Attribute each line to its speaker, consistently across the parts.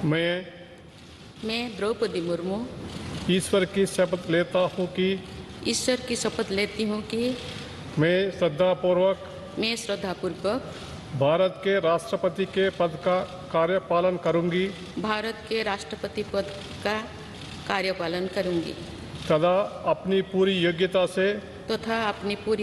Speaker 1: मैं द्रौपदी मुर्मू
Speaker 2: ईश्वर की शपथ लेता हूँ कि
Speaker 1: ईश्वर की शपथ लेती हूँ कि
Speaker 2: मैं श्रद्धापूर्वक भारत के राष्ट्रपति के पद का कार्यपालन करूँगी
Speaker 1: भारत के राष्ट्रपति पद का कार्यपालन करूँगी
Speaker 2: तथा अपनी पूरी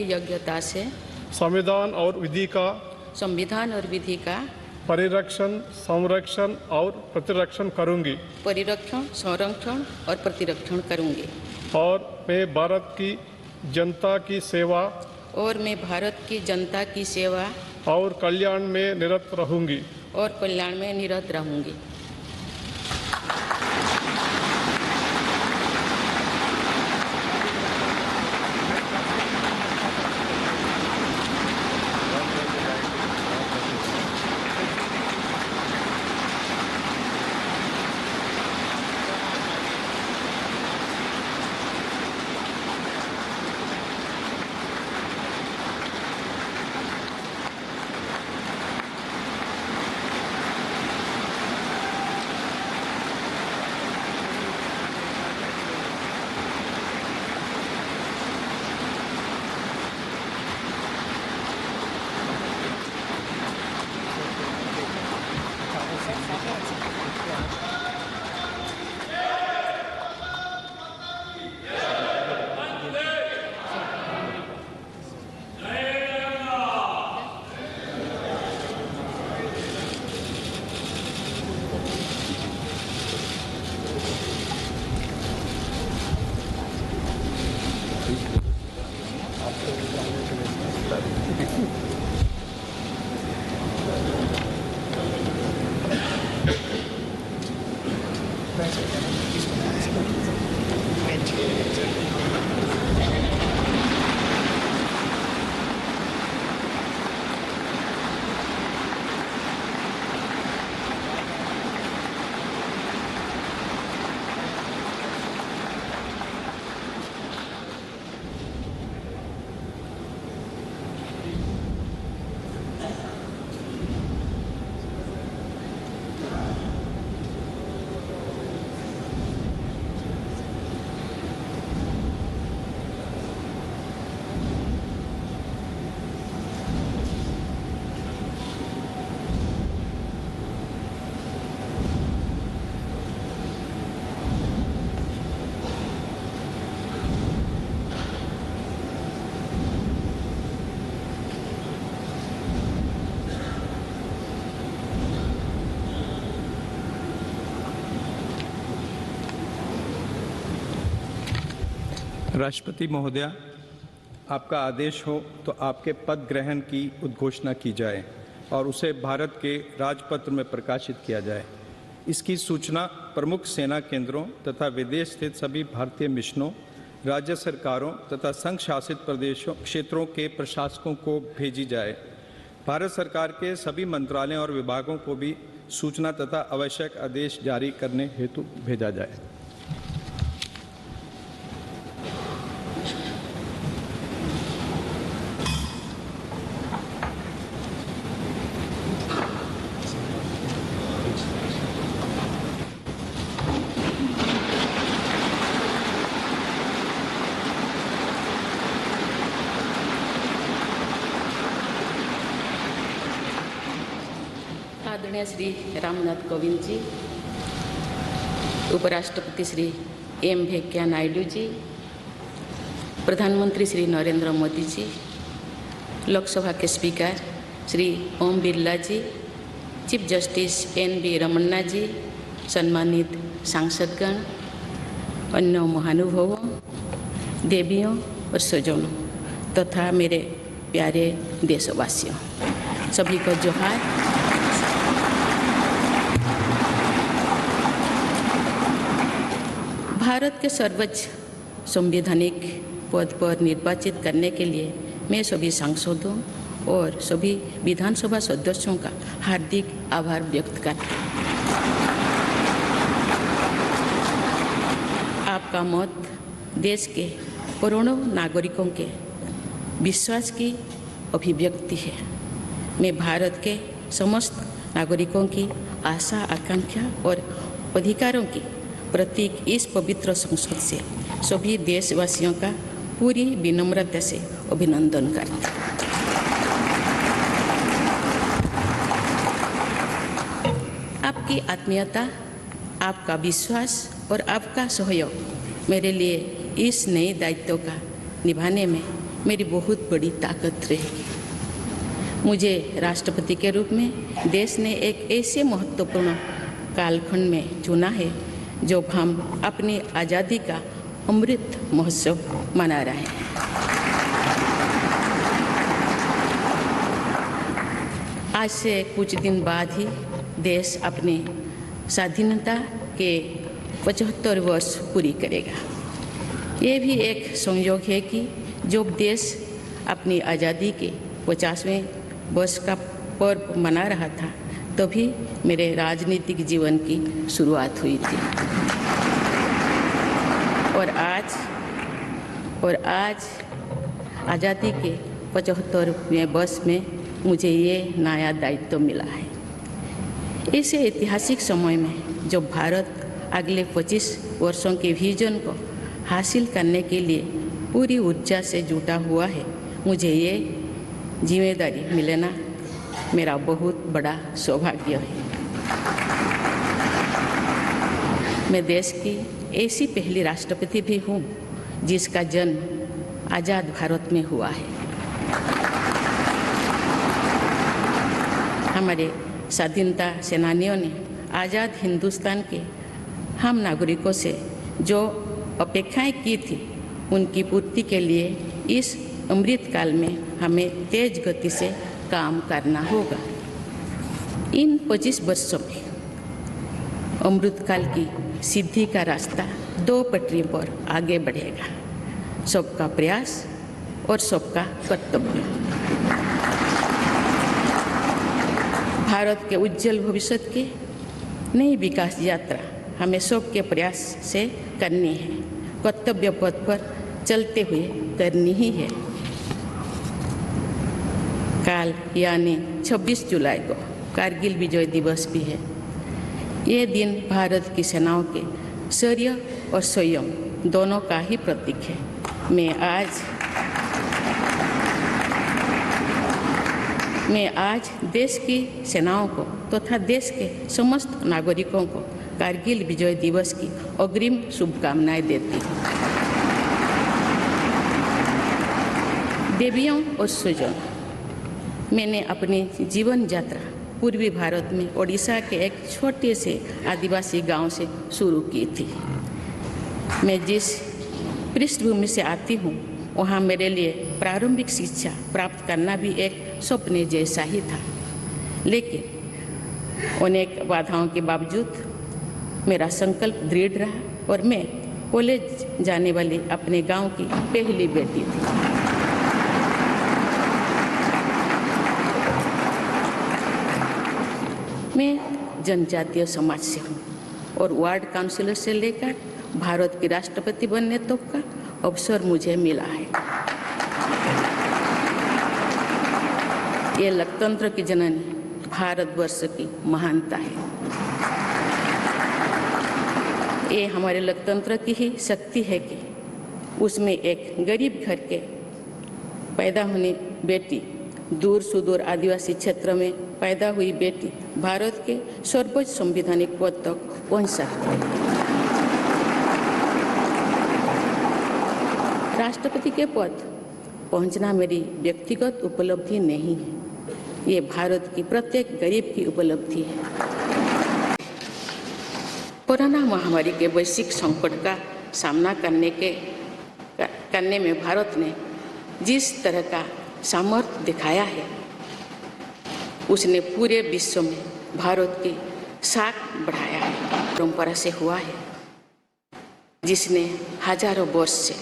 Speaker 2: योग्यता से संविधान और विधि का परिरक्षण, संरक्षण और प्रतिरक्षण करूँगी और मैं भारत की जनता की सेवा और कल्याण में निरत रहूँगी।
Speaker 3: राष्ट्रपति महोदया, आपका आदेश हो तो आपके पद ग्रहण की उद्घोषणा की जाए और उसे भारत के राजपत्र में प्रकाशित किया जाए। इसकी सूचना प्रमुख सेना केंद्रों तथा विदेश स्थित सभी भारतीय मिशनों, राज्य सरकारों तथा संघ शासित प्रदेशों क्षेत्रों के प्रशासकों को भेजी जाए। भारत सरकार के सभी मंत्रालयों और विभागों को भी सूचना तथा आवश्यक आदेश जारी करने हेतु भेजा जाए।
Speaker 1: आदरणीय श्री रामनाथ कोविंद जी, उपराष्ट्रपति श्री एम वेंकैया नायडू जी, प्रधानमंत्री श्री नरेंद्र मोदी जी, लोकसभा के स्पीकर श्री ओम बिरला जी, चीफ जस्टिस एन.वी. रमन्ना जी, सम्मानित सांसदगण, अन्य महानुभावों, देवियों और स्वजनों तथा मेरे प्यारे देशवासियों, सभी को जोहार। भारत के सर्वोच्च संवैधानिक पद पर निर्वाचित करने के लिए मैं सभी सांसदों और सभी विधानसभा सदस्यों का हार्दिक आभार व्यक्त करती हूँ। आपका मत देश के करोड़ों नागरिकों के विश्वास की अभिव्यक्ति है। मैं भारत के समस्त नागरिकों की आशा आकांक्षा और अधिकारों की प्रतीक इस पवित्र संसद से सभी देशवासियों का पूरी विनम्रता से अभिनंदन करते हैं। आपकी आत्मीयता, आपका विश्वास और आपका सहयोग मेरे लिए इस नए दायित्व का निभाने में मेरी बहुत बड़ी ताकत रहेगी। मुझे राष्ट्रपति के रूप में देश ने एक ऐसे महत्वपूर्ण कालखंड में चुना है जब हम अपनी आज़ादी का अमृत महोत्सव मना रहे हैं। आज से कुछ दिन बाद ही देश अपनी स्वाधीनता के 75 वर्ष पूरी करेगा। ये भी एक संयोग है कि जब देश अपनी आज़ादी के 50वें वर्ष का पर्व मना रहा था तभी मेरे राजनीतिक जीवन की शुरुआत हुई थी। और आज आज़ादी के 75वें वर्ष में मुझे ये नया दायित्व मिला है। ऐसे ऐतिहासिक समय में जब भारत अगले 25 वर्षों के विजन को हासिल करने के लिए पूरी ऊर्जा से जुटा हुआ है, मुझे ये जिम्मेदारी मिलना मेरा बहुत बड़ा सौभाग्य है। मैं देश की ऐसी पहली राष्ट्रपति भी हूँ जिसका जन्म आज़ाद भारत में हुआ है। हमारे स्वाधीनता सेनानियों ने आज़ाद हिंदुस्तान के हम नागरिकों से जो अपेक्षाएं की थी उनकी पूर्ति के लिए इस अमृत काल में हमें तेज गति से काम करना होगा। इन 25 वर्षों में अमृत काल की सिद्धि का रास्ता 2 पटरियों पर आगे बढ़ेगा, सबका प्रयास और सबका कर्तव्य। भारत के उज्जवल भविष्य की नई विकास यात्रा हमें सबके प्रयास से करनी है, कर्तव्य पथ पर चलते हुए करनी ही है। काल यानी 26 जुलाई को कारगिल विजय दिवस भी है। ये दिन भारत की सेनाओं के शौर्य और संयम दोनों का ही प्रतीक है। मैं आज देश की सेनाओं को तथा देश के समस्त नागरिकों को कारगिल विजय दिवस की अग्रिम शुभकामनाएं देती हूँ। देवियों और स्वजनों, मैंने अपनी जीवन यात्रा पूर्वी भारत में ओडिशा के एक छोटे से आदिवासी गांव से शुरू की थी। मैं जिस पृष्ठभूमि से आती हूँ वहाँ मेरे लिए प्रारंभिक शिक्षा प्राप्त करना भी एक सपने जैसा ही था, लेकिन अनेक बाधाओं के बावजूद मेरा संकल्प दृढ़ रहा और मैं कॉलेज जाने वाली अपने गांव की पहली बेटी थी। मैं जनजातीय समाज से हूँ और वार्ड काउंसिलर से लेकर भारत की राष्ट्रपति बनने तक का अवसर मुझे मिला है। ये लोकतंत्र की जननी भारतवर्ष की महानता है। ये हमारे लोकतंत्र की ही शक्ति है कि उसमें एक गरीब घर के पैदा होने बेटी, दूर सुदूर आदिवासी क्षेत्र में पैदा हुई बेटी भारत के सर्वोच्च संवैधानिक पद तक पहुंच सकती है। राष्ट्रपति के पद पहुंचना मेरी व्यक्तिगत उपलब्धि नहीं है, ये भारत की प्रत्येक गरीब की उपलब्धि है। कोरोना महामारी के वैश्विक संकट का सामना करने में भारत ने जिस तरह का सामर्थ्य दिखाया है, उसने पूरे विश्व में भारत की साख बढ़ाया है। परंपरा से हुआ है जिसने हजारों वर्ष से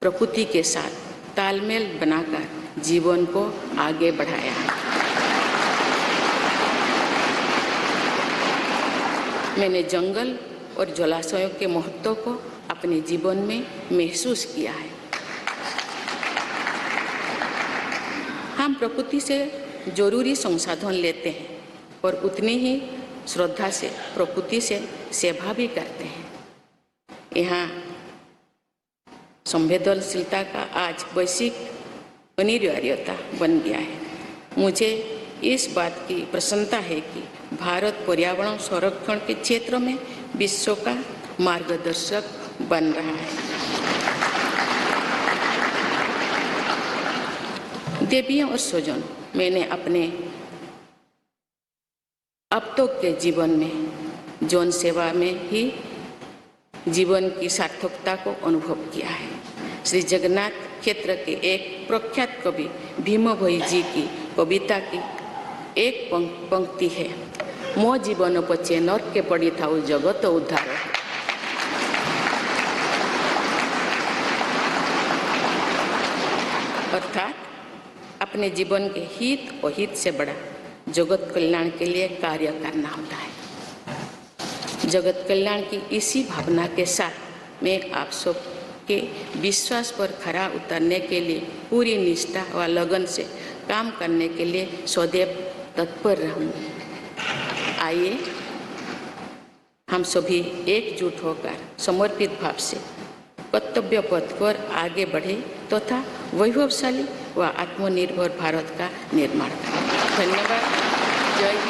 Speaker 1: प्रकृति के साथ तालमेल बनाकर जीवन को आगे बढ़ाया है। मैंने जंगल और जलाशयों के महत्व को अपने जीवन में महसूस किया है। हम प्रकृति से जरूरी संसाधन लेते हैं, और उतनी ही श्रद्धा से प्रकृति से सेवा भी करते हैं। यहाँ संवेदनशीलता का आज वैश्विक अनिवार्यता बन गया है। मुझे इस बात की प्रसन्नता है कि भारत पर्यावरण संरक्षण के क्षेत्र में विश्व का मार्गदर्शक बन रहा है। देवियों और स्वजन, मैंने अपने अब तक के जीवन में जौन सेवा में ही जीवन की सार्थकता को अनुभव किया है। श्री जगन्नाथ क्षेत्र के एक प्रख्यात कवि भीम भोई जी की कविता की एक पंक्ति है, मो जीवन पचे नर्क के पड़ी था जगत उद्धार। अर्थात अपने जीवन के हित और हित से बड़ा जगत कल्याण के लिए कार्य करना होता है। जगत कल्याण की इसी भावना के साथ मैं आप सब के विश्वास पर खरा उतरने के लिए पूरी निष्ठा व लगन से काम करने के लिए सदैव तत्पर रहूँगी। आइए हम सभी एकजुट होकर समर्पित भाव से कर्तव्य पथ पर आगे बढ़े तथा वैभवशाली व आत्मनिर्भर भारत का निर्माण करें। धन्यवाद। जय हिंद।